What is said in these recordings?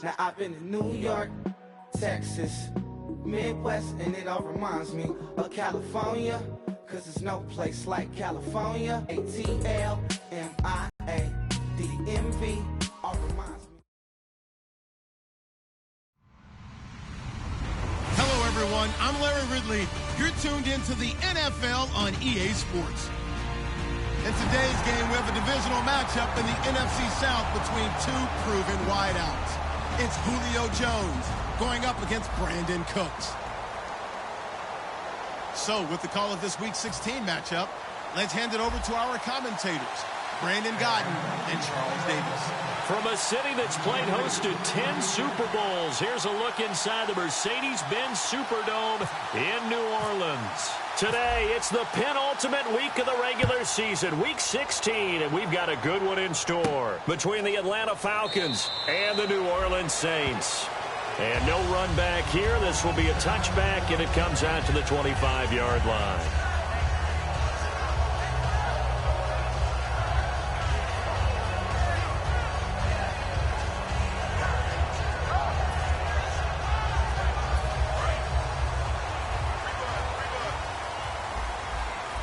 Now I've been to New York, Texas, Midwest, and it all reminds me of California, cause there's no place like California. ATLMIADMV all reminds me. Hello everyone, I'm Larry Ridley. You're tuned into the NFL on EA Sports. In today's game, we have a divisional matchup in the NFC South between two proven wideouts. It's Julio Jones going up against Brandon Cooks. So, with the call of this Week 16 matchup, let's hand it over to our commentators, Brandon Godden and Charles Davis. From a city that's played host to 10 Super Bowls, here's a look inside the Mercedes-Benz Superdome in New Orleans. Today, it's the penultimate week of the regular season, Week 16, and we've got a good one in store between the Atlanta Falcons and the New Orleans Saints. And no run back here. This will be a touchback, and it comes out to the 25-yard line.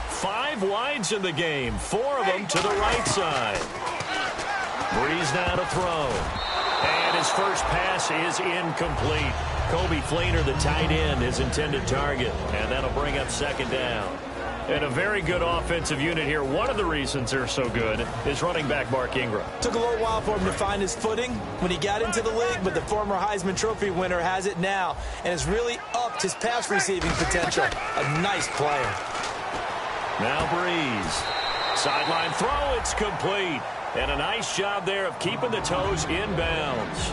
Five wides in the game, four of them to the right side. Breeze now to throw. And his first pass is incomplete. Kobe Fleener, the tight end, his intended target. And that'll bring up second down. And a very good offensive unit here. One of the reasons they're so good is running back Mark Ingram. Took a little while for him to find his footing when he got into the league, but the former Heisman Trophy winner has it now and has really upped his pass receiving potential. A nice player. Now Breeze. Sideline throw, it's complete. And a nice job there of keeping the toes in bounds.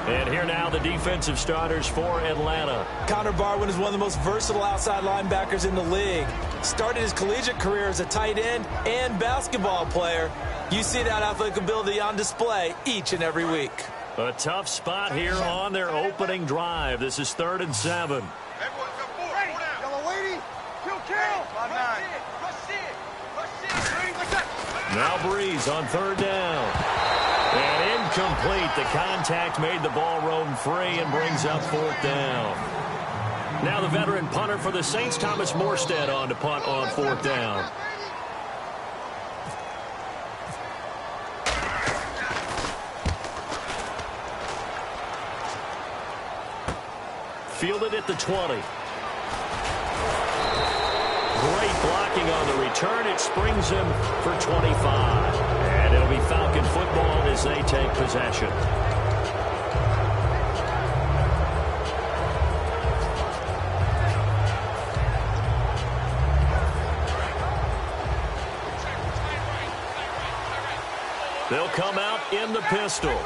And here now the defensive starters for Atlanta. Connor Barwin is one of the most versatile outside linebackers in the league. Started his collegiate career as a tight end and basketball player. You see that athletic ability on display each and every week. A tough spot here on their opening drive. This is 3rd and 7. Now Breeze on 3rd down. And incomplete. The contact made the ball roam free and brings up 4th down. Now the veteran punter for the Saints, Thomas Morstead, on to punt on 4th down. Fielded at the 20. Great blocking on the return. It springs him for 25. And it'll be Falcon football as they take possession. They'll come out in the pistol.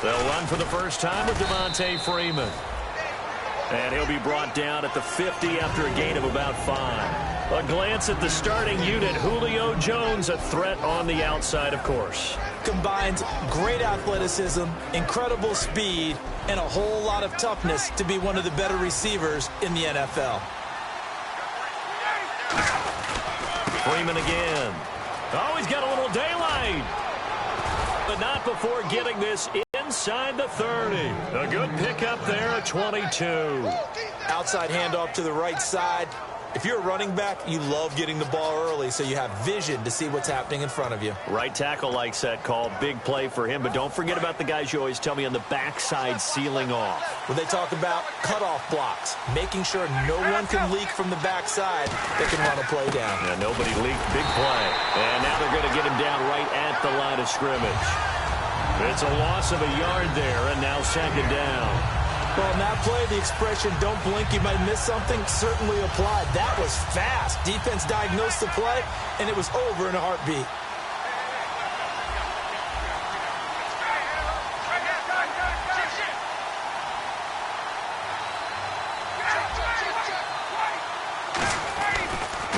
They'll run for the first time with Devontae Freeman. And he'll be brought down at the 50 after a gain of about 5. A glance at the starting unit. Julio Jones, a threat on the outside, of course. Combines great athleticism, incredible speed, and a whole lot of toughness to be one of the better receivers in the NFL. Freeman again. Oh, he's got a little daylight. But not before getting this inside the 30. A good pickup there at 22. Outside handoff to the right side. If you're a running back, you love getting the ball early so you have vision to see what's happening in front of you. Right tackle likes that call. Big play for him. But don't forget about the guys you always tell me on the backside sealing off. When they talk about cutoff blocks, making sure no one can leak from the backside, they can run a play down. Yeah, nobody leaked. Big play. And now they're going to get him down right at the line of scrimmage. It's a loss of a yard there, and now second down. Well, in that play, the expression, don't blink, you might miss something, certainly applied. That was fast. Defense diagnosed the play, and it was over in a heartbeat.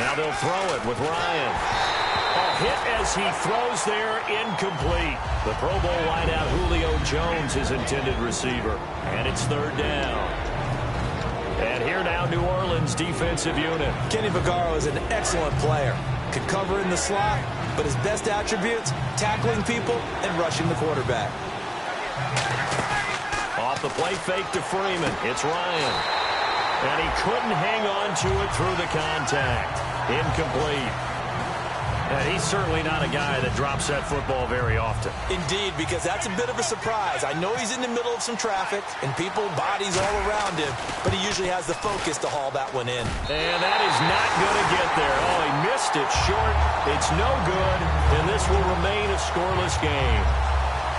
Now they'll throw it with Ryan. A hit as he throws there, incomplete. The Pro Bowl wideout Julio Jones, his intended receiver. And it's 3rd down. And here now, New Orleans defensive unit. Kenny Vaccaro is an excellent player. Can cover in the slot, but his best attributes, tackling people and rushing the quarterback. Off the play fake to Freeman. It's Ryan. And he couldn't hang on to it through the contact. Incomplete. And he's certainly not a guy that drops that football very often. Indeed, because that's a bit of a surprise. I know he's in the middle of some traffic and people, bodies all around him, but he usually has the focus to haul that one in. And that is not going to get there. Oh, he missed it short. It's no good, and this will remain a scoreless game.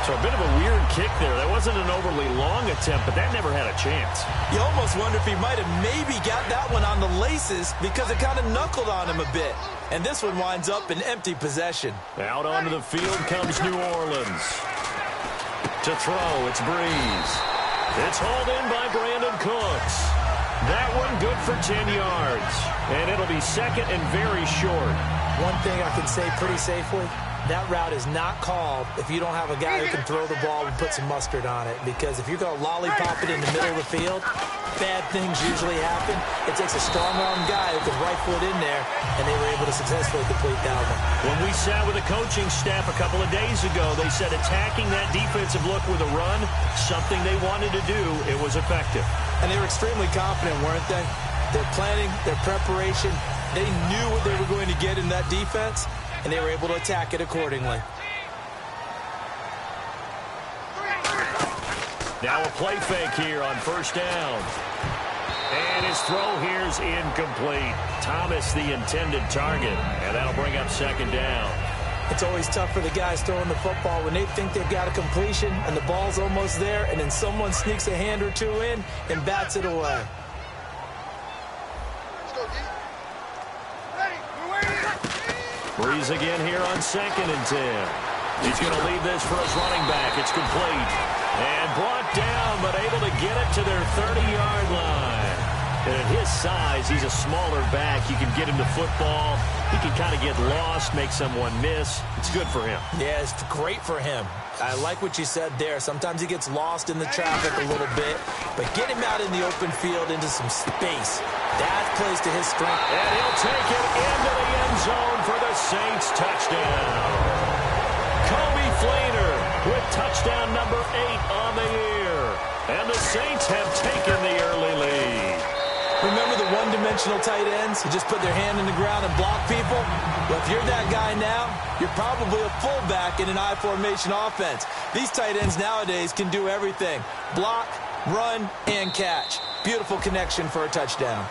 So a bit of a weird kick there. That wasn't an overly long attempt, but that never had a chance. You almost wonder if he might have maybe got that one on the laces because it kind of knuckled on him a bit. And this one winds up in empty possession. Out onto the field comes New Orleans. To throw, it's Breeze. It's hauled in by Brandon Cooks. That one good for 10 yards. And it'll be second and very short. One thing I can say pretty safely, that route is not called if you don't have a guy who can throw the ball and put some mustard on it. Because if you're going to lollipop it in the middle of the field, bad things usually happen. It takes a strong-arm guy who can right foot in there, and they were able to successfully complete that one. When we sat with the coaching staff a couple of days ago, they said attacking that defensive look with a run, something they wanted to do, it was effective. And they were extremely confident, weren't they? Their planning, their preparation, they knew what they were going to get in that defense, and they were able to attack it accordingly. Now a play fake here on first down. And his throw here's incomplete. Thomas the intended target, and that'll bring up second down. It's always tough for the guys throwing the football when they think they've got a completion and the ball's almost there, and then someone sneaks a hand or two in and bats it away. Breeze again here on 2nd and 10. He's going to leave this for his running back. It's complete. And brought down, but able to get it to their 30-yard line. And at his size, he's a smaller back. You can get him the football. He can kind of get lost, make someone miss. It's good for him. Yeah, it's great for him. I like what you said there. Sometimes he gets lost in the traffic a little bit, but get him out in the open field into some space. That plays to his strength. And he'll take it into the end zone for the Saints touchdown. Kobe Fleener with touchdown number 8 on the year. And the Saints have taken the early lead. Remember the one-dimensional tight ends who just put their hand in the ground and block people? Well, if you're that guy now, you're probably a fullback in an I-formation offense. These tight ends nowadays can do everything. Block, run, and catch. Beautiful connection for a touchdown.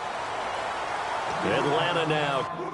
Atlanta now.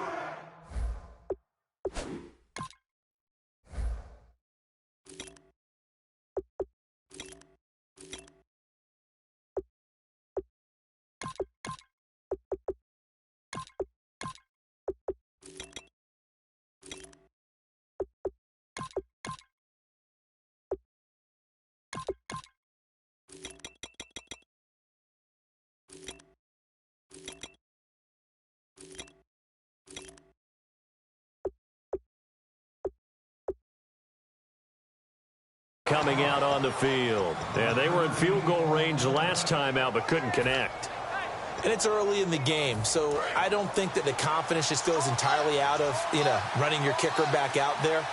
Coming out on the field. Yeah, they were in field goal range the last time out, but couldn't connect. And it's early in the game, so I don't think that the confidence just goes entirely out of, running your kicker back out there.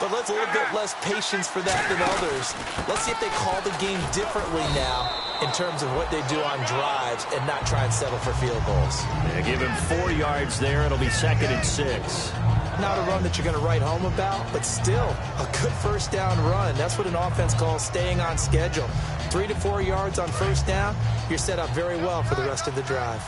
But let's a little bit less patience for that than others. Let's see if they call the game differently now in terms of what they do on drives and not try and settle for field goals. Yeah, give him 4 yards there. It'll be 2nd and 6. Not a run that you're going to write home about, but still a good first down run. That's what an offense calls staying on schedule. 3 to 4 yards on first down, you're set up very well for the rest of the drive.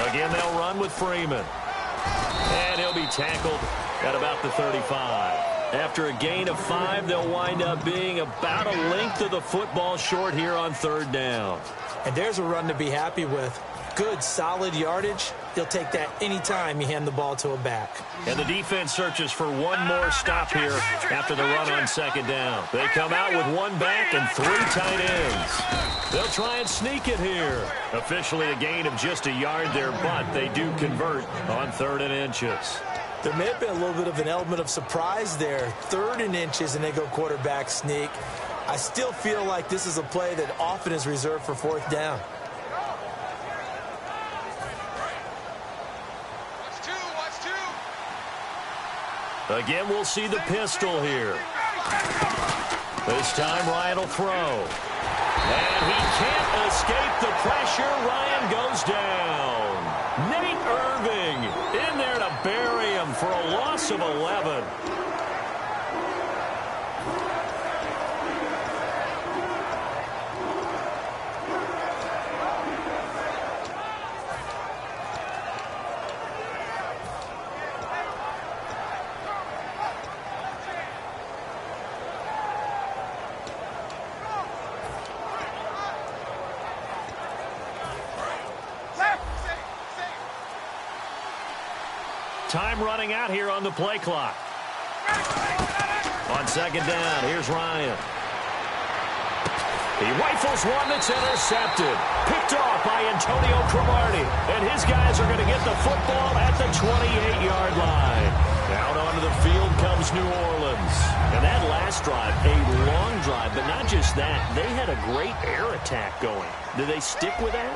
Again, they'll run with Freeman. And he'll be tackled at about the 35. After a gain of 5, they'll wind up being about a length of the football short here on 3rd down. And there's a run to be happy with. Good, solid yardage. He'll take that anytime you hand the ball to a back. And the defense searches for one more stop here after the run on 2nd down. They come out with 1 back and 3 tight ends. They'll try and sneak it here. Officially a gain of just a yard there, but they do convert on 3rd and inches. There may have been a little bit of an element of surprise there. 3rd and inches, and they go quarterback sneak. I still feel like this is a play that often is reserved for fourth down. Again, we'll see the pistol here. This time, Ryan will throw. And he can't escape the pressure. Ryan goes down. Nate Irving in there to bury him for a loss of 11. Time running out here on the play clock. On second down, here's Ryan. He rifles one that's intercepted. Picked off by Antonio Cromartie. And his guys are going to get the football at the 28-yard line. Out onto the field comes New Orleans. And that last drive, a long drive, but not just that. They had a great air attack going. Do they stick with that?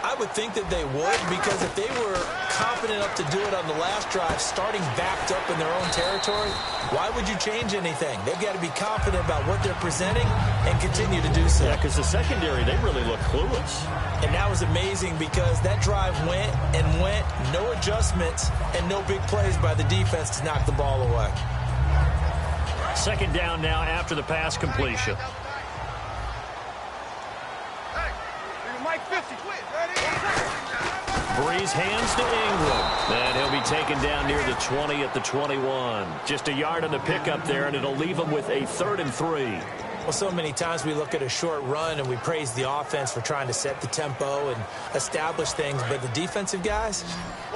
I would think that they would, because if they were confident enough to do it on the last drive, starting backed up in their own territory, why would you change anything? They've got to be confident about what they're presenting and continue to do so. Yeah, because the secondary, they really look clueless. And that was amazing because that drive went and went, no adjustments, and no big plays by the defense to knock the ball away. Second down now after the pass completion. Breeze hands to Ingram. And he'll be taken down near the 20 at the 21. Just a yard on the pickup there, and it'll leave him with a 3rd and 3. Well, so many times we look at a short run and we praise the offense for trying to set the tempo and establish things, but the defensive guys,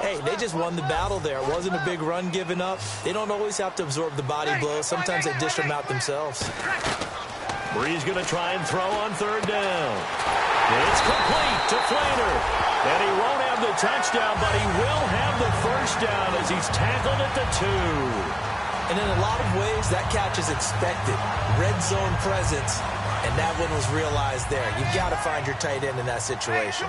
hey, they just won the battle there. It wasn't a big run given up. They don't always have to absorb the body blows. Sometimes they dish them out themselves. Breeze going to try and throw on 3rd down. It's complete to Flaner. And he won't have the touchdown, but he will have the first down as he's tackled at the 2. And in a lot of ways, that catch is expected. Red zone presence, and that one was realized there. You've got to find your tight end in that situation.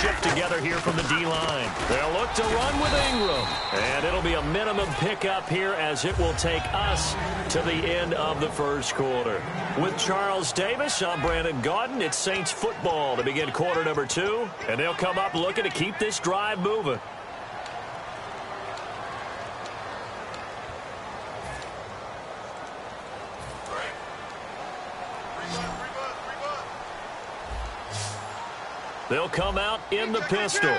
Shift together here from the D-line. They'll look to run with Ingram. And it'll be a minimum pickup here as it will take us to the end of the first quarter. With Charles Davis, I'm Brandon Gaudin. It's Saints football to begin quarter number 2. And they'll come up looking to keep this drive moving. They'll come out in the pistol.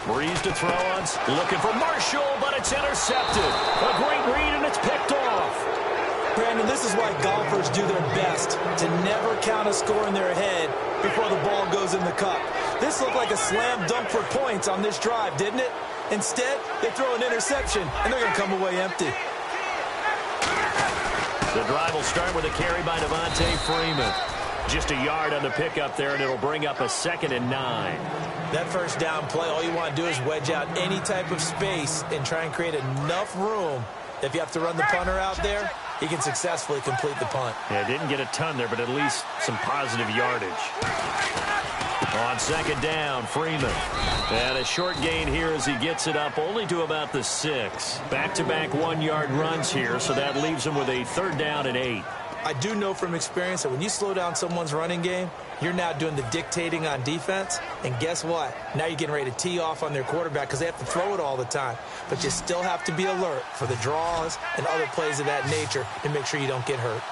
Breeze to throw on. Looking for Marshall, but it's intercepted. A great read, and it's picked off. Brandon, this is why golfers do their best to never count a score in their head before the ball goes in the cup. This looked like a slam dunk for points on this drive, didn't it? Instead, they throw an interception, and they're going to come away empty. The drive will start with a carry by Devontae Freeman. Just a yard on the pickup there, and it'll bring up a 2nd and 9. That first down play, all you want to do is wedge out any type of space and try and create enough room. If you have to run the punter out there, he can successfully complete the punt. Yeah, didn't get a ton there, but at least some positive yardage. On 2nd down, Freeman. And a short gain here as he gets it up only to about the 6. Back-to-back 1-yard runs here, so that leaves him with a 3rd down and 8. I do know from experience that when you slow down someone's running game, you're now doing the dictating on defense. And guess what? Now you're getting ready to tee off on their quarterback because they have to throw it all the time. But you still have to be alert for the draws and other plays of that nature to make sure you don't get hurt.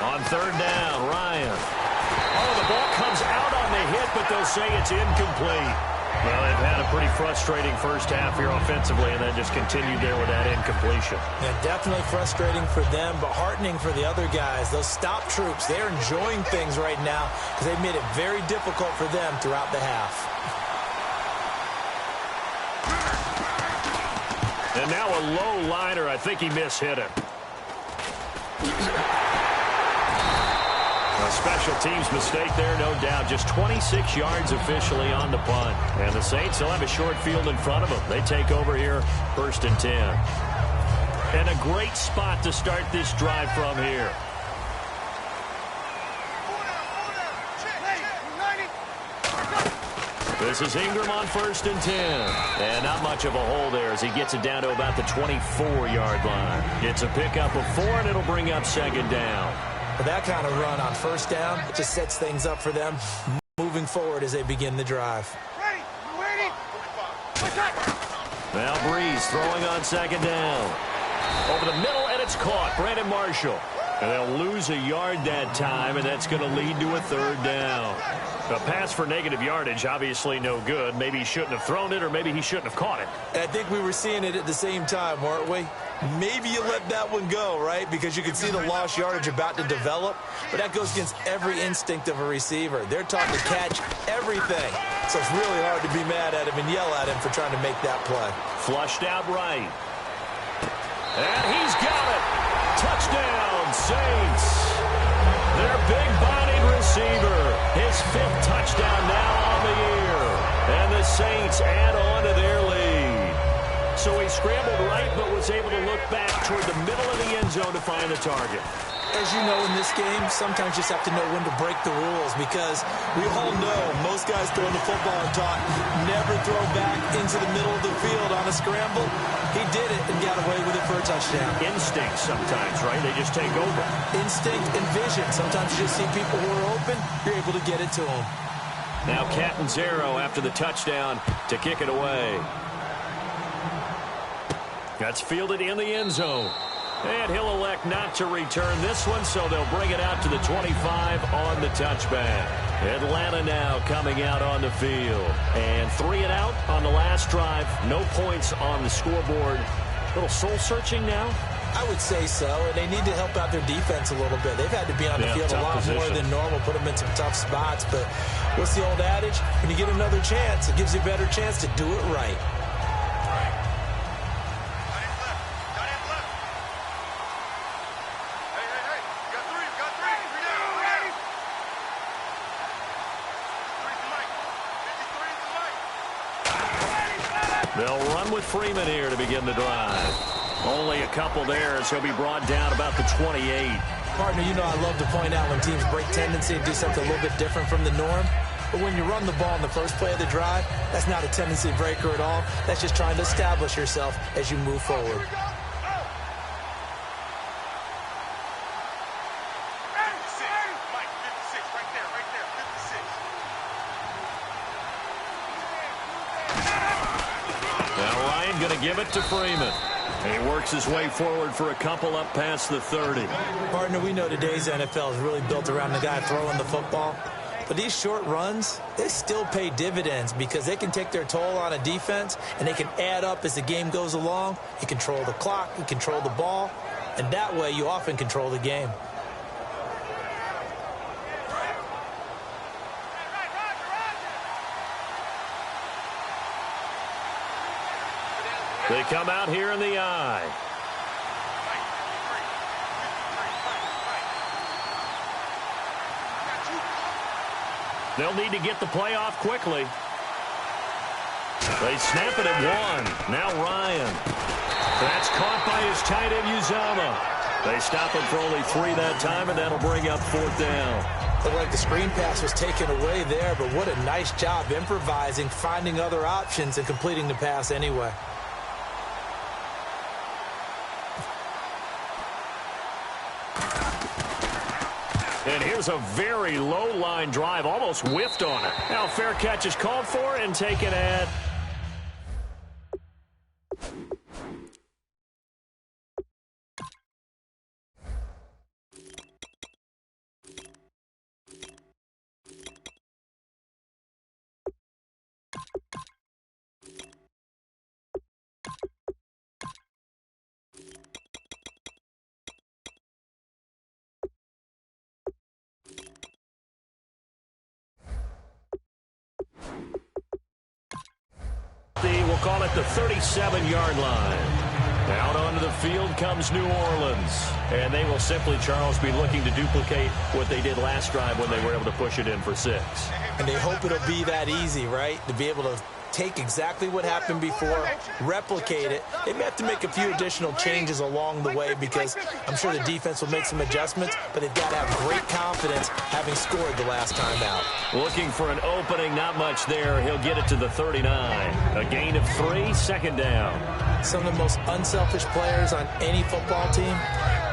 On 3rd down, Ryan. Oh, the ball comes out on the hit, but they'll say it's incomplete. Well, they've had a pretty frustrating first half here offensively, and then just continued there with that incompletion. Yeah, definitely frustrating for them, but heartening for the other guys. Those stop troops, they're enjoying things right now because they've made it very difficult for them throughout the half. And now a low liner. I think he mishit him. A special teams mistake there, no doubt. Just 26 yards officially on the punt. And the Saints will have a short field in front of them. They take over here, 1st and 10. And a great spot to start this drive from here. This is Ingram on 1st and 10. And not much of a hole there as he gets it down to about the 24-yard line. It's a pickup of 4, and it'll bring up 2nd down. But that kind of run on 1st down just sets things up for them moving forward as they begin the drive. Now Breeze throwing on 2nd down. Over the middle, and it's caught. Brandon Marshall. And they'll lose a yard that time, and that's going to lead to a 3rd down. A pass for negative yardage, obviously no good. Maybe he shouldn't have thrown it, or maybe he shouldn't have caught it. I think we were seeing it at the same time, weren't we? Maybe you let that one go, right? Because you can see the lost yardage about to develop. But that goes against every instinct of a receiver. They're taught to catch everything. So it's really hard to be mad at him and yell at him for trying to make that play. Flushed out right. And he's got it. Touchdown, Saints. Their big-bodied receiver. His 5th touchdown now on the year. And the Saints add on to their lead. So he scrambled right, but was able to look back toward the middle of the end zone to find the target. As you know, in this game, sometimes you just have to know when to break the rules, because we all know most guys throwing the football are taught never throw back into the middle of the field on a scramble. He did it and got away with it for a touchdown. Instinct sometimes, right? They just take over. Instinct and vision. Sometimes you just see people who are open, you're able to get it to them. Now Catanzaro after the touchdown to kick it away. That's fielded in the end zone. And he'll elect not to return this one, so they'll bring it out to the 25 on the touchback. Atlanta now coming out on the field. And 3 and out on the last drive. No points on the scoreboard. A little soul-searching now? I would say so, and they need to help out their defense a little bit. They've had to be on the field a lot more than normal, put them in some tough spots. But what's the old adage? When you get another chance, it gives you a better chance to do it right. They'll run with Freeman here to begin the drive. Only a couple there as he'll be brought down about the 28. Partner, you know I love to point out when teams break tendency and do something a little bit different from the norm. But when you run the ball in the first play of the drive, that's not a tendency breaker at all. That's just trying to establish yourself as you move forward. Give it to Freeman. He works his way forward for a couple up past the 30. Partner, we know today's NFL is really built around the guy throwing the football. But these short runs, they still pay dividends because they can take their toll on a defense and they can add up as the game goes along. You control the clock, you control the ball, and that way you often control the game. They come out here in the eye. They'll need to get the play off quickly. They snap it at 1. Now Ryan. That's caught by his tight end Uzama. They stop him for only 3 that time, and that'll bring up 4th down. Looked like the screen pass was taken away there, but what a nice job improvising, finding other options, and completing the pass anyway. And here's a very low-line drive, almost whiffed on it. Now fair catch is called for and taken at... We'll call it the 37-yard line. Out onto the field comes New Orleans. And they will simply, Charles, be looking to duplicate what they did last drive when they were able to push it in for 6. And they hope it'll be that easy, right? To be able to take exactly what happened before, replicate it. They may have to make a few additional changes along the way because I'm sure the defense will make some adjustments, but they've got to have great confidence having scored the last time out. Looking for an opening, not much there. He'll get it to the 39. A gain of 3, second down. Some of the most unselfish players on any football team,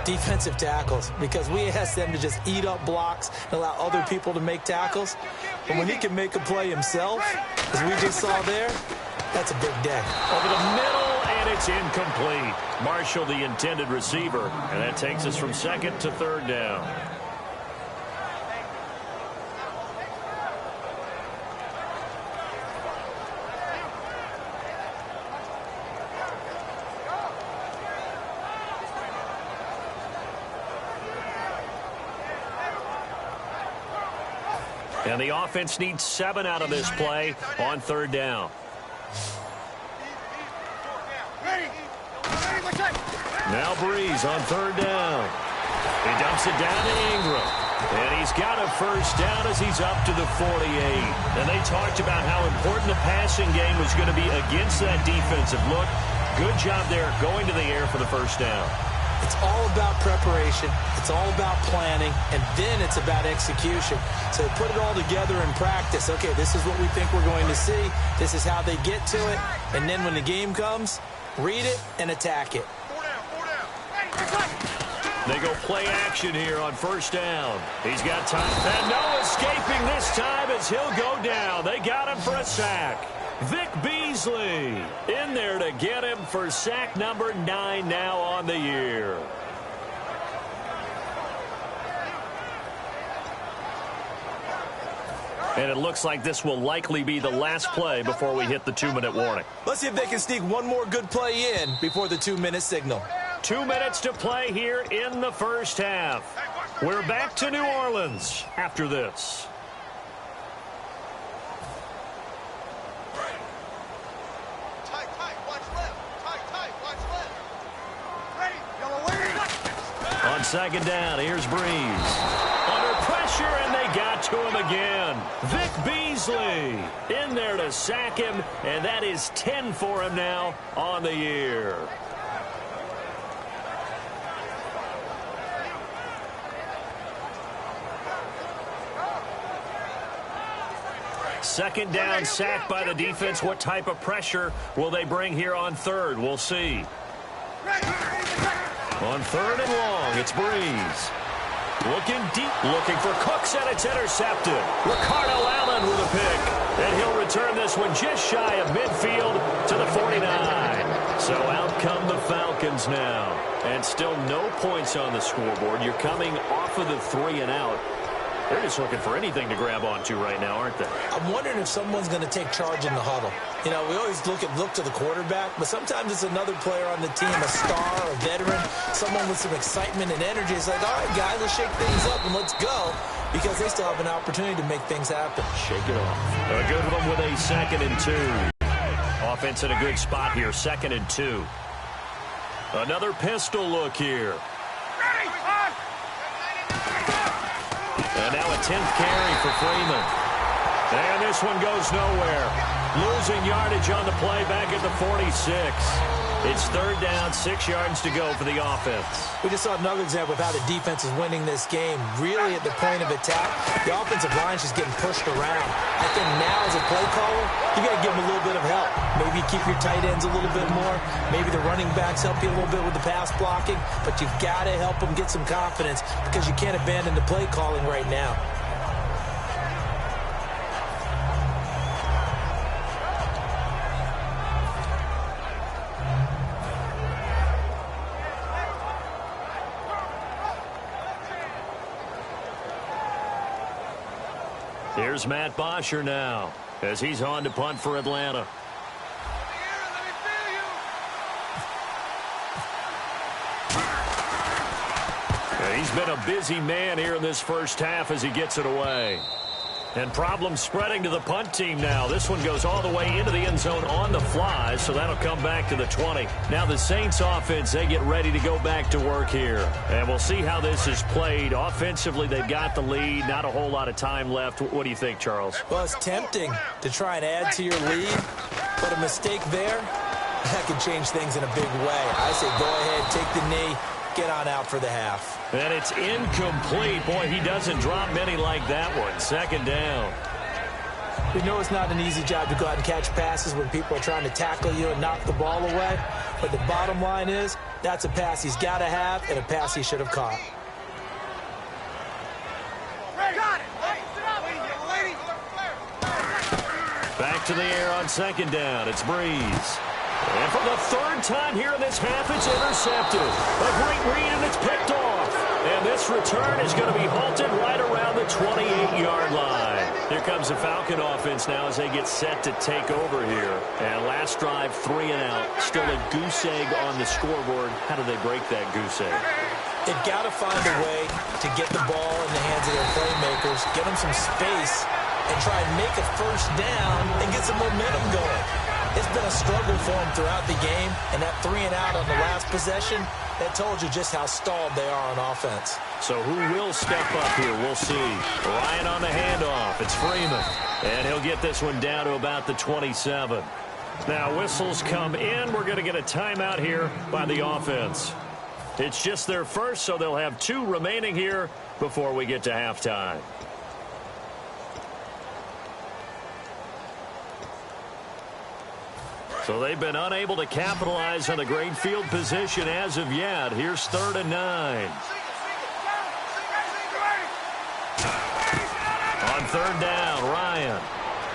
defensive tackles, because we ask them to just eat up blocks and allow other people to make tackles. But when he can make a play himself, as we just saw there, that's a big day. Over the middle, and it's incomplete. Marshall, the intended receiver, and that takes us from second to third down. And the offense needs 7 out of this play on third down. Now Breeze on third down. He dumps it down to Ingram. And he's got a first down as he's up to the 48. And they talked about how important the passing game was going to be against that defensive look. Good job there going to the air for the first down. It's all about preparation. It's all about planning. And then it's about execution. So put it all together in practice. Okay, this is what we think we're going to see. This is how they get to it. And then when the game comes, read it and attack it. They go play action here on first down. He's got time. And no escaping this time as he'll go down. They got him for a sack. Vic Beasley in there to get him for sack number 9 now on the year. And it looks like this will likely be the last play before we hit the 2-minute warning. Let's see if they can sneak one more good play in before the 2-minute signal. 2 minutes to play here in the first half. We're back to New Orleans after this. On second down, here's Breeze. Under pressure, and they got to him again. Vic Beasley in there to sack him, and that is 10 for him now on the year. Second down, sack by the defense. What type of pressure will they bring here on third? We'll see. On third and long, it's Breeze. Looking deep, looking for Cooks, and it's intercepted. Ricardo Allen with a pick. And he'll return this one just shy of midfield to the 49. So out come the Falcons now. And still no points on the scoreboard. You're coming off of the 3 and out. They're just looking for anything to grab onto right now, aren't they? I'm wondering if someone's going to take charge in the huddle. You know, we always look to the quarterback, but sometimes it's another player on the team, a star, a veteran, someone with some excitement and energy. It's like, all right, guys, let's shake things up and let's go, because they still have an opportunity to make things happen. Shake it off. A good one with a 2nd and 2. Offense in a good spot here, 2nd and 2. Another pistol look here. And now a 10th carry for Freeman. And this one goes nowhere. Losing yardage on the play back at the 46. It's third down, 6 yards to go for the offense. We just saw another example of how the defense is winning this game. Really at the point of attack, the offensive line is just getting pushed around. I think now as a play caller, you got to give them a little bit of help. Maybe keep your tight ends a little bit more. Maybe the running backs help you a little bit with the pass blocking. But you've got to help them get some confidence because you can't abandon the play calling right now. Here's Matt Bosher now as he's on to punt for Atlanta. He's been a busy man here in this first half as he gets it away. And problems spreading to the punt team now. This one goes all the way into the end zone on the fly, so that'll come back to the 20. Now the Saints offense, they get ready to go back to work here. And we'll see how this is played. Offensively, they've got the lead. Not a whole lot of time left. What do you think, Charles? Well, it's tempting to try and add to your lead, but a mistake there, that could change things in a big way. I say go ahead, take the knee, get on out for the half. And it's incomplete. Boy, he doesn't drop many like that one. Second down. We know it's not an easy job to go out and catch passes when people are trying to tackle you and knock the ball away. But the bottom line is, that's a pass he's got to have and a pass he should have caught. Back to the air on second down. It's Breeze. And for the third time here in this half, it's intercepted. A great read, and it's picked off. And this return is going to be halted right around the 28-yard line. Here comes the Falcon offense now as they get set to take over here. And last drive, 3 and out. Still a goose egg on the scoreboard. How do they break that goose egg? They've got to find a way to get the ball in the hands of their playmakers, get them some space, and try and make a first down and get some momentum going. It's been a struggle for them throughout the game, and that 3 and out on the last possession, that told you just how stalled they are on offense. So who will step up here? We'll see. Ryan on the handoff. It's Freeman. And he'll get this one down to about the 27. Now whistles come in. We're going to get a timeout here by the offense. It's just their first, so they'll have 2 remaining here before we get to halftime. So they've been unable to capitalize on the great field position as of yet. Here's 3rd and 9. On 3rd down, Ryan.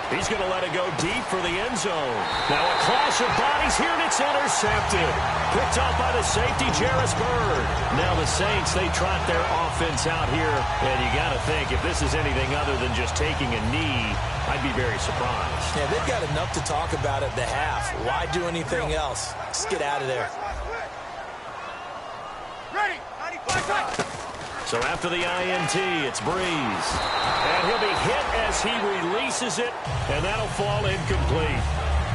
He's going to let it go deep for the end zone. Now a clash of bodies here, and it's intercepted. Picked off by the safety, Jarvis Bird. Now the Saints, they trot their offense out here. And you got to think, if this is anything other than just taking a knee, I'd be very surprised. Yeah, they've got enough to talk about at the half. Why do anything else? Just get out of there. Ready, 95. So after the INT, it's Breeze. And he'll be hit as he releases it, and that'll fall incomplete.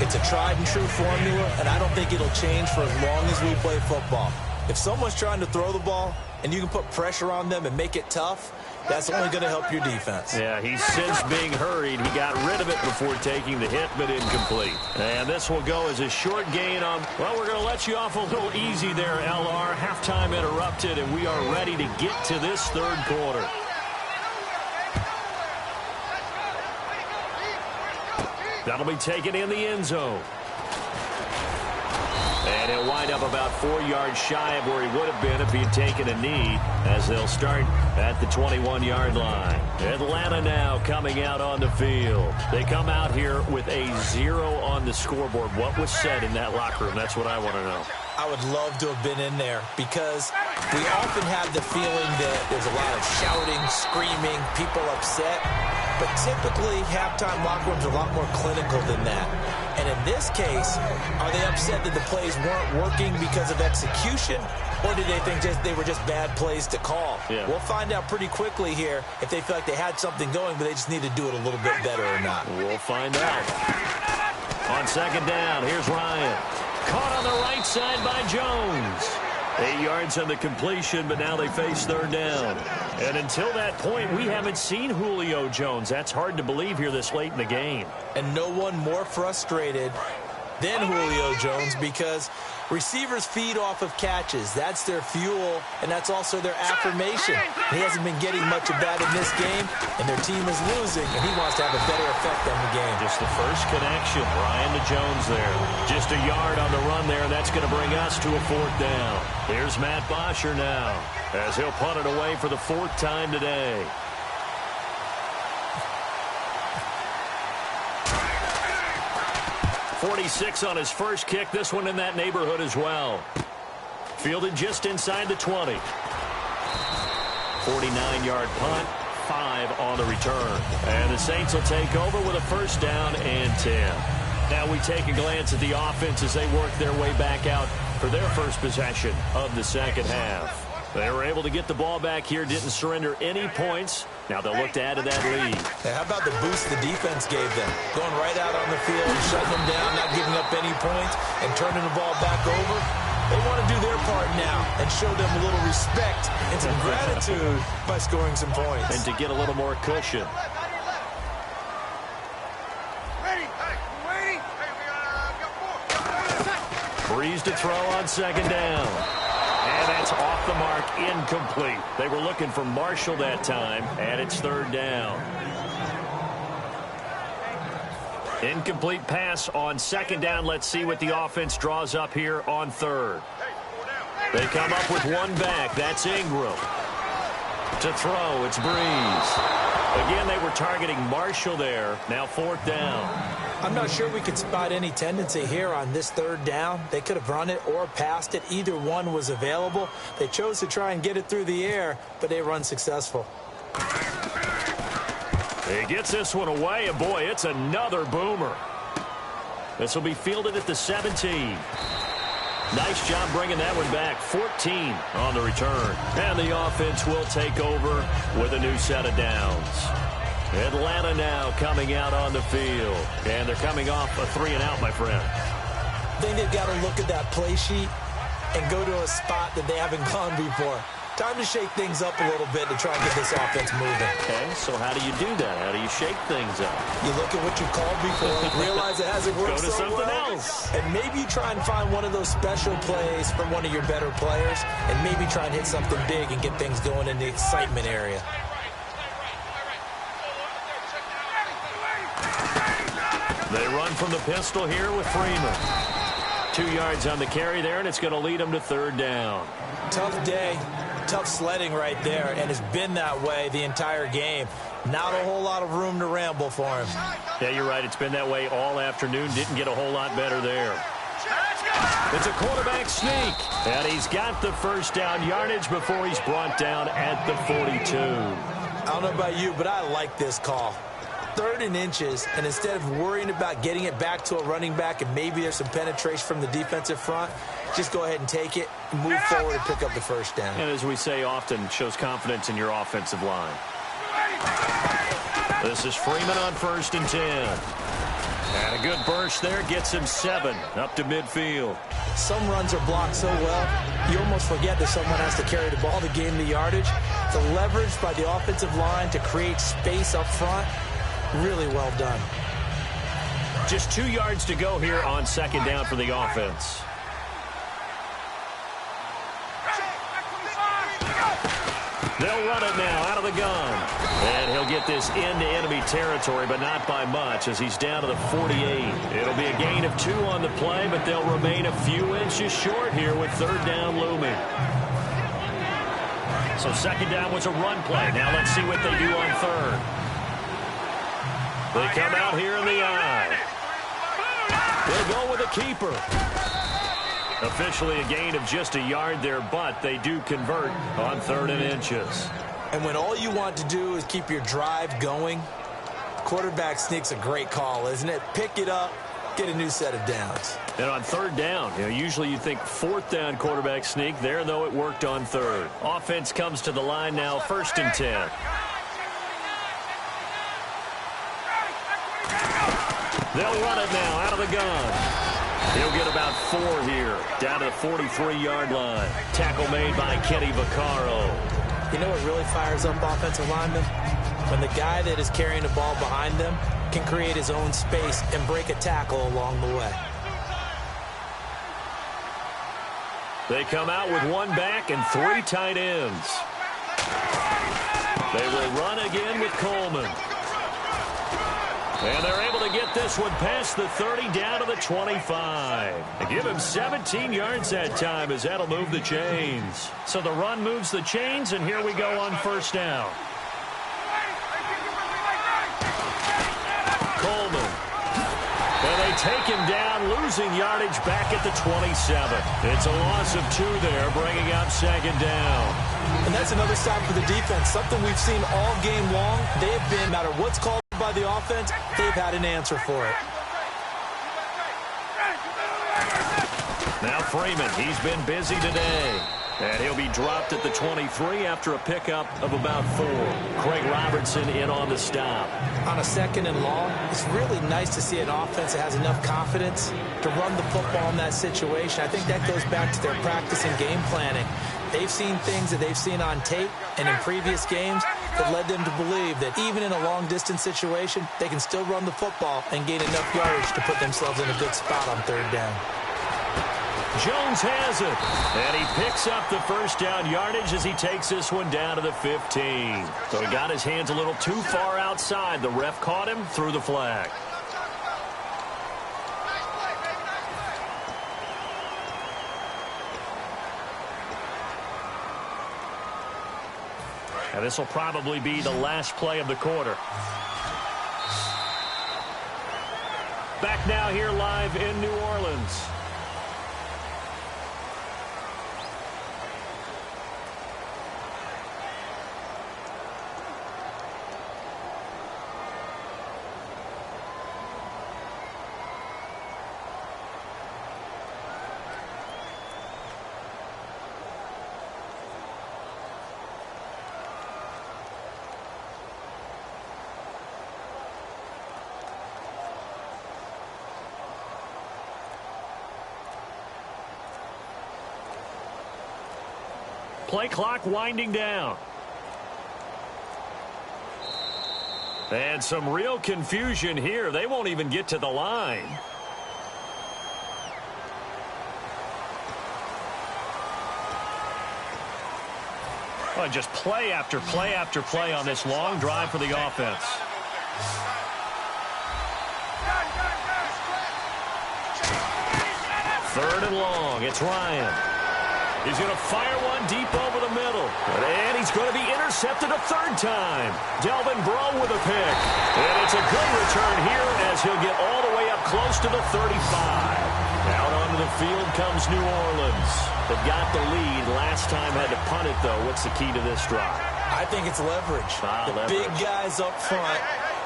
It's a tried-and-true formula, and I don't think it'll change for as long as we play football. If someone's trying to throw the ball, and you can put pressure on them and make it tough, that's only going to help your defense. Yeah, he's since being hurried. He got rid of it before taking the hit, but incomplete. And this will go as a short gain on, well, we're going to let you off a little easy there, LR. Halftime interrupted, and we are ready to get to this 3rd quarter. That'll be taken in the end zone. And he'll wind up about 4 yards shy of where he would have been if he had taken a knee, as they'll start at the 21-yard line. Atlanta now coming out on the field. They come out here with a 0 on the scoreboard. What was said in that locker room? That's what I want to know. I would love to have been in there because we often have the feeling that there's a lot of shouting, screaming, people upset. But typically, halftime locker rooms are a lot more clinical than that. And in this case, are they upset that the plays weren't working because of execution? Or do they think they were just bad plays to call? Yeah. We'll find out pretty quickly here if they feel like they had something going, but they just need to do it a little bit better or not. We'll find out. On 2nd down, here's Ryan. Caught on the right side by Jones. 8 yards on the completion, but now they face 3rd down. And until that point, we haven't seen Julio Jones. That's hard to believe here this late in the game. And no one more frustrated than Julio Jones because receivers feed off of catches. That's their fuel, and that's also their affirmation. He hasn't been getting much of that in this game, and their team is losing, and he wants to have a better effect on the game. Just the first connection, Ryan to Jones there. Just a yard on the run there, and that's going to bring us to a 4th down. Here's Matt Bosher now, as he'll punt it away for the 4th time today. .46 on his first kick. This one in that neighborhood as well. Fielded just inside the 20. 49-yard punt, 5 on the return. And the Saints will take over with a 1st down and 10. Now we take a glance at the offense as they work their way back out for their first possession of the 2nd half. They were able to get the ball back here, didn't surrender any points, Now they'll look to add to that lead. Hey, how about the boost the defense gave them? Going right out on the field, shutting them down, not giving up any points, and turning the ball back over. They want to do their part now and show them a little respect and some gratitude by scoring some points. And to get a little more cushion. Breeze to throw on second down. And that's off the mark, incomplete. They were looking for Marshall that time, and it's third down. Incomplete pass on second down. Let's see what the offense draws up here on third. They come up with one back. That's Ingram. To throw, it's Breeze. Again, they were targeting Marshall there. Now fourth down. I'm not sure we could spot any tendency here on this third down. They could have run it or passed it. Either one was available. They chose to try and get it through the air, but they were unsuccessful. He gets this one away, and boy, it's another boomer. This will be fielded at the 17. Nice job bringing that one back. 14 on the return. And the offense will take over with a new set of downs. Atlanta now coming out on the field. And they're coming off a 3-and-out, my friend. I think they've got to look at that play sheet and go to a spot that they haven't gone before. Time to shake things up a little bit to try and get this offense moving. Okay, so how do you do that? How do you shake things up? You look at what you called before, realize it hasn't worked Go to so something well, else. and maybe you try and find one of those special plays from one of your better players, and maybe try and hit something big and get things going in the excitement area. They run from the pistol here with Freeman. 2 yards on the carry there, and it's going to lead them to third down. Tough day, tough sledding right there, and it's been that way the entire game. Not a whole lot of room to ramble for him. Yeah, you're right. It's been that way all afternoon. Didn't get a whole lot better there. It's a quarterback sneak, and he's got the first down yardage before he's brought down at the 42. I don't know about you, but I like this call. 3rd and inches, and instead of worrying about getting it back to a running back and maybe there's some penetration from the defensive front, just go ahead and take it, move forward, and pick up the first down. And as we say often, shows confidence in your offensive line. This is Freeman on 1st and 10. And a good burst there gets him 7 up to midfield. Some runs are blocked so well, you almost forget that someone has to carry the ball to gain the yardage. The leverage by the offensive line to create space up front, really well done. Just 2 yards to go here on second down for the offense. They'll run it now out of the gun. And he'll get this into enemy territory, but not by much as he's down to the 48. It'll be a gain of 2 on the play, but they'll remain a few inches short here with third down looming. So second down was a run play. Now let's see what they do on third. They come out here in the eye. They'll go with a keeper. Officially a gain of just a yard there, but they do convert on 3rd and inches. And when all you want to do is keep your drive going, quarterback sneak's a great call, isn't it? Pick it up, get a new set of downs. And on third down, usually you think 4th down quarterback sneak there, though it worked on 3rd. Offense comes to the line now, 1st and 10. They'll run it now out of the gun. He'll get about 4 here, down to the 43-yard line. Tackle made by Kenny Vaccaro. You know what really fires up offensive linemen? When the guy that is carrying the ball behind them can create his own space and break a tackle along the way. They come out with 1 back and 3 tight ends. They will run again with Coleman. And they're able to get this one past the 30 down to the 25. They give him 17 yards that time as that'll move the chains. So the run moves the chains, and here we go on first down. Coleman. And they take him down, losing yardage back at the 27. It's a loss of 2 there, bringing up second down. And that's another sign for the defense. Something we've seen all game long. They have been, no matter what's called by the offense, they've had an answer for it. Now Freeman, he's been busy today. And he'll be dropped at the 23 after a pickup of about 4. Craig Robertson in on the stop. On a 2nd and long, it's really nice to see an offense that has enough confidence to run the football in that situation. I think that goes back to their practice and game planning. They've seen things that they've seen on tape and in previous games that led them to believe that even in a long-distance situation, they can still run the football and gain enough yardage to put themselves in a good spot on 3rd down. Jones has it, and he picks up the first down yardage as he takes this one down to the 15. So he got his hands a little too far outside. The ref caught him, threw the flag. And this will probably be the last play of the quarter. Back now here live in New Orleans. Play clock winding down. And some real confusion here. They won't even get to the line. Oh, just play after play after play on this long drive for the offense. Third and long. It's Ryan. He's going to fire one deep over the middle. And he's going to be intercepted a 3rd time. Delvin Breaux with a pick. And it's a good return here as he'll get all the way up close to the 35. Out onto the field comes New Orleans. They've got the lead. Last time had to punt it, though. What's the key to this drive? I think it's leverage. The big guys up front.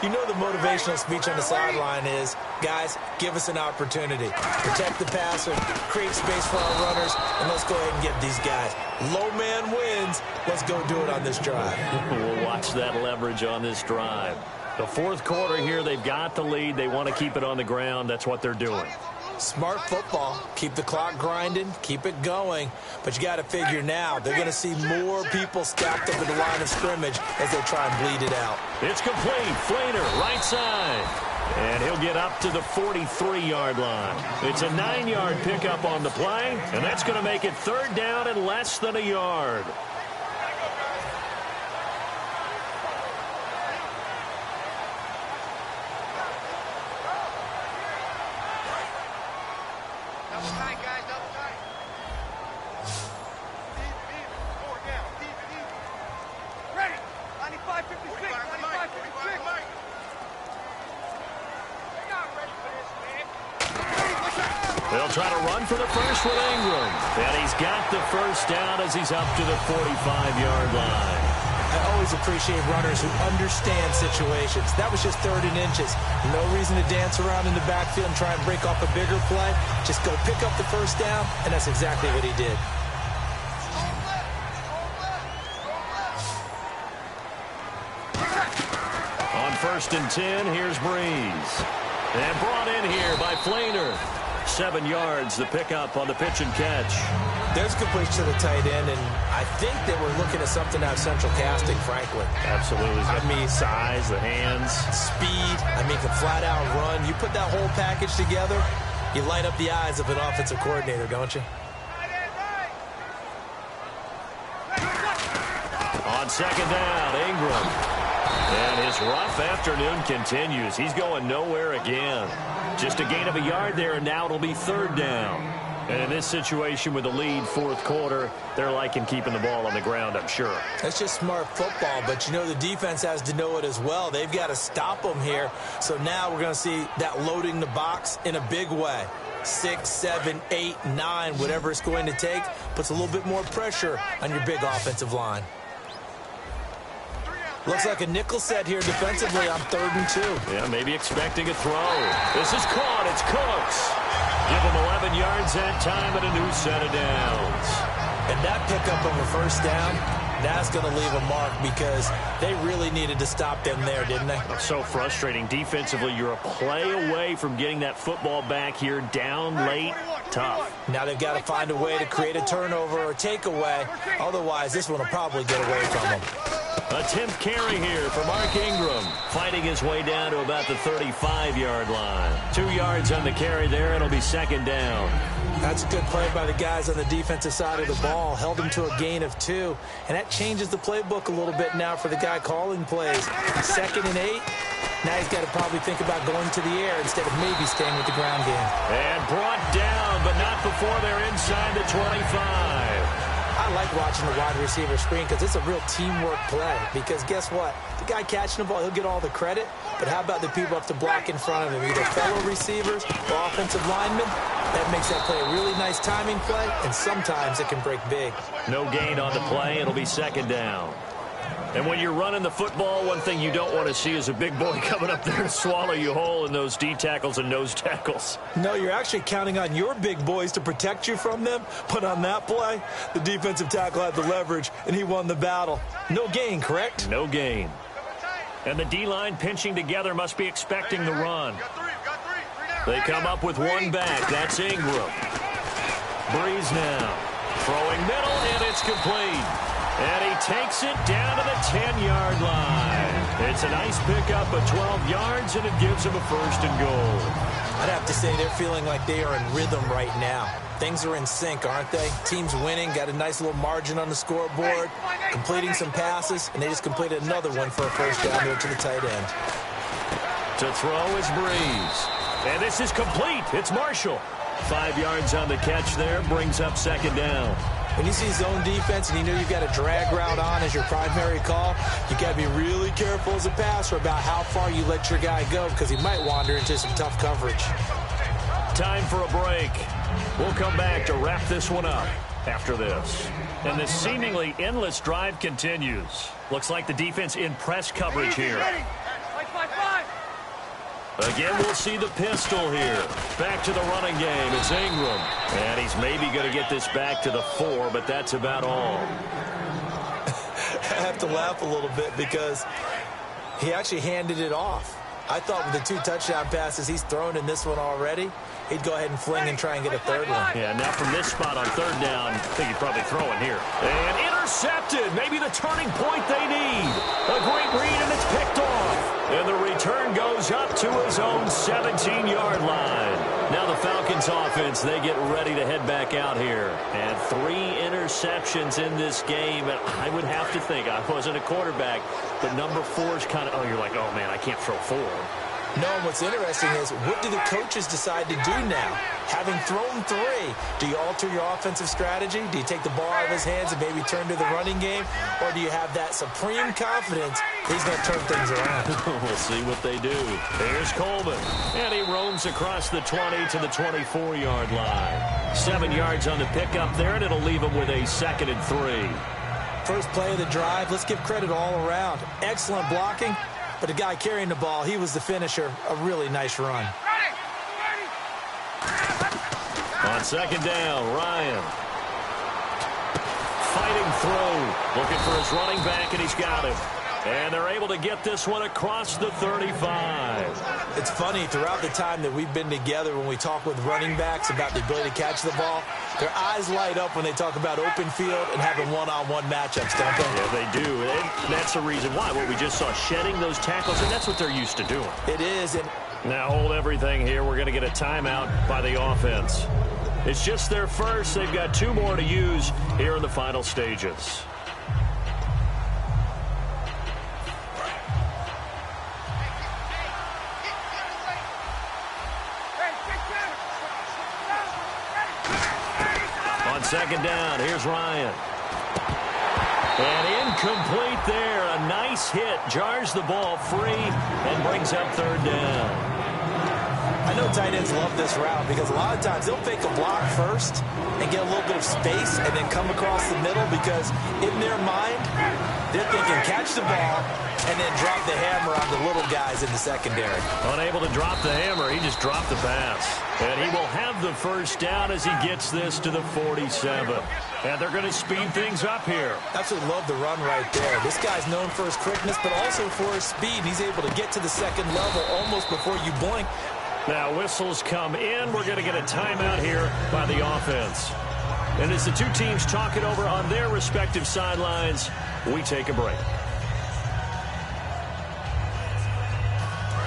You know the motivational speech on the sideline is, guys, give us an opportunity. Protect the passer, create space for our runners, and let's go ahead and get these guys. Low man wins. Let's go do it on this drive. We'll watch that leverage on this drive. The 4th quarter here, they've got the lead. They want to keep it on the ground. That's what they're doing. Smart football. Keep the clock grinding. Keep it going. But you got to figure now, they're going to see more people stacked up in the line of scrimmage as they try and bleed it out. It's complete. Flater, right side. And he'll get up to the 43-yard line. It's a 9-yard pickup on the play, and that's going to make it 3rd down and less than a yard. They'll try to run for the first with Ingram. And he's got the first down as he's up to the 45-yard line. I always appreciate runners who understand situations. That was just 3rd and inches. No reason to dance around in the backfield and try and break off a bigger play. Just go pick up the first down, and that's exactly what he did. On 1st and 10, here's Breeze. And brought in here by Flater. 7 yards, the pickup on the pitch and catch. There's completion to the tight end, and I think that we're looking at something out of central casting, frankly. Absolutely. I mean, size, the hands. Speed. I mean, can flat out run. You put that whole package together, you light up the eyes of an offensive coordinator, don't you? On 2nd down, Ingram. And his rough afternoon continues. He's going nowhere again. Just a gain of a yard there, and now it'll be 3rd down. And in this situation with the lead 4th quarter, they're liking keeping the ball on the ground, I'm sure. That's just smart football, but you know the defense has to know it as well. They've got to stop them here. So now we're going to see that loading the box in a big way. 6, 7, 8, 9, whatever it's going to take, puts a little bit more pressure on your big offensive line. Looks like a nickel set here defensively on 3rd and 2. Yeah, maybe expecting a throw. This is caught. It's Cooks. Give him 11 yards that time and a new set of downs. And that pickup of a first down, that's going to leave a mark because they really needed to stop them there, didn't they? So frustrating. Defensively, you're a play away from getting that football back here down late. Tough. Now they've got to find a way to create a turnover or takeaway. Otherwise, this one will probably get away from them. A 10th carry here for Mark Ingram, fighting his way down to about the 35-yard line. 2 yards on the carry there. It'll be second down. That's a good play by the guys on the defensive side of the ball. Held them to a gain of 2. And that changes the playbook a little bit now for the guy calling plays. 2nd and 8. Now he's got to probably think about going to the air instead of maybe staying with the ground game. And brought down, but not before they're inside the 25. I like watching the wide receiver screen because it's a real teamwork play. Because guess what? The guy catching the ball, he'll get all the credit. But how about the people up to block in front of him? Either fellow receivers or offensive linemen. That makes that play a really nice timing play, and sometimes it can break big. No gain on the play. It'll be second down. And when you're running the football, one thing you don't want to see is a big boy coming up there and swallow you whole in those D tackles and nose tackles. No, you're actually counting on your big boys to protect you from them. But on that play, the defensive tackle had the leverage, and he won the battle. No gain, correct? No gain. And the D-line pinching together must be expecting the run. They come up with one back. That's Ingram. Breeze now. Throwing middle, and it's complete. And he takes it down to the 10-yard line. It's a nice pickup of 12 yards, and it gives him a first and goal. I'd have to say they're feeling like they are in rhythm right now. Things are in sync, aren't they? Team's winning, got a nice little margin on the scoreboard, completing some passes, and they just completed another one for a first down there to the tight end. To throw is Breeze. And this is complete. It's Marshall. 5 yards on the catch there, brings up second down. When you see zone defense and you know you've got a drag route on as your primary call, you got to be really careful as a passer about how far you let your guy go because he might wander into some tough coverage. Time for a break. We'll come back to wrap this one up after this. And this seemingly endless drive continues. Looks like the defense in press coverage here. Again, we'll see the pistol here. Back to the running game. It's Ingram. And he's maybe going to get this back to the 4, but that's about all. I have to laugh a little bit because he actually handed it off. I thought with the 2 touchdown passes he's thrown in this one already, he'd go ahead and fling and try and get a third one. Yeah, now from this spot on third down, I think he'd probably throw it here. And intercepted. Maybe the turning point they need. A great read, and it's picked off. And the return goes up to his own 17-yard line. Now the Falcons offense, they get ready to head back out here. And 3 interceptions in this game. And I would have to think, I wasn't a quarterback, but number 4 is kind of, oh, you're like, oh, man, I can't throw 4. No, and what's interesting is, what do the coaches decide to do now? Having thrown 3, do you alter your offensive strategy? Do you take the ball out of his hands and maybe turn to the running game? Or do you have that supreme confidence he's going to turn things around? We'll see what they do. Here's Coleman. And he roams across the 20 to the 24-yard line. 7 yards on the pickup there, and it'll leave him with a 2nd and 3. First play of the drive, let's give credit all around. Excellent blocking. But the guy carrying the ball, he was the finisher. A really nice run. On second down, Ryan. Fighting through. Looking for his running back, and he's got him. And they're able to get this one across the 35. It's funny, throughout the time that we've been together, when we talk with running backs about the ability to catch the ball, their eyes light up when they talk about open field and having one-on-one matchups, don't they? Yeah, they do. And that's the reason why. What we just saw, shedding those tackles, and that's what they're used to doing. It is. And now hold everything here. We're going to get a timeout by the offense. It's just their first. They've got 2 more to use here in the final stages. On second down, here's Ryan. And incomplete there. A nice hit. Jars the ball free and brings up third down. I know tight ends love this route because a lot of times they'll fake a block first and get a little bit of space and then come across the middle because in their mind, they're thinking catch the ball and then drop the hammer on the little guys in the secondary. Unable to drop the hammer, he just dropped the pass. And he will have the first down as he gets this to the 47. And they're going to speed things up here. Absolutely love the run right there. This guy's known for his quickness, but also for his speed. He's able to get to the second level almost before you blink. Now whistles come in. We're going to get a timeout here by the offense. And as the two teams talk it over on their respective sidelines, we take a break.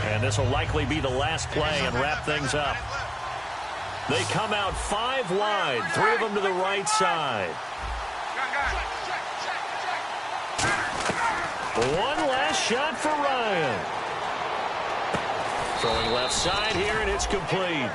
And this will likely be the last play and wrap things up. They come out 5 wide, 3 of them to the right side. One last shot for Ryan. Throwing left side here, and it's complete.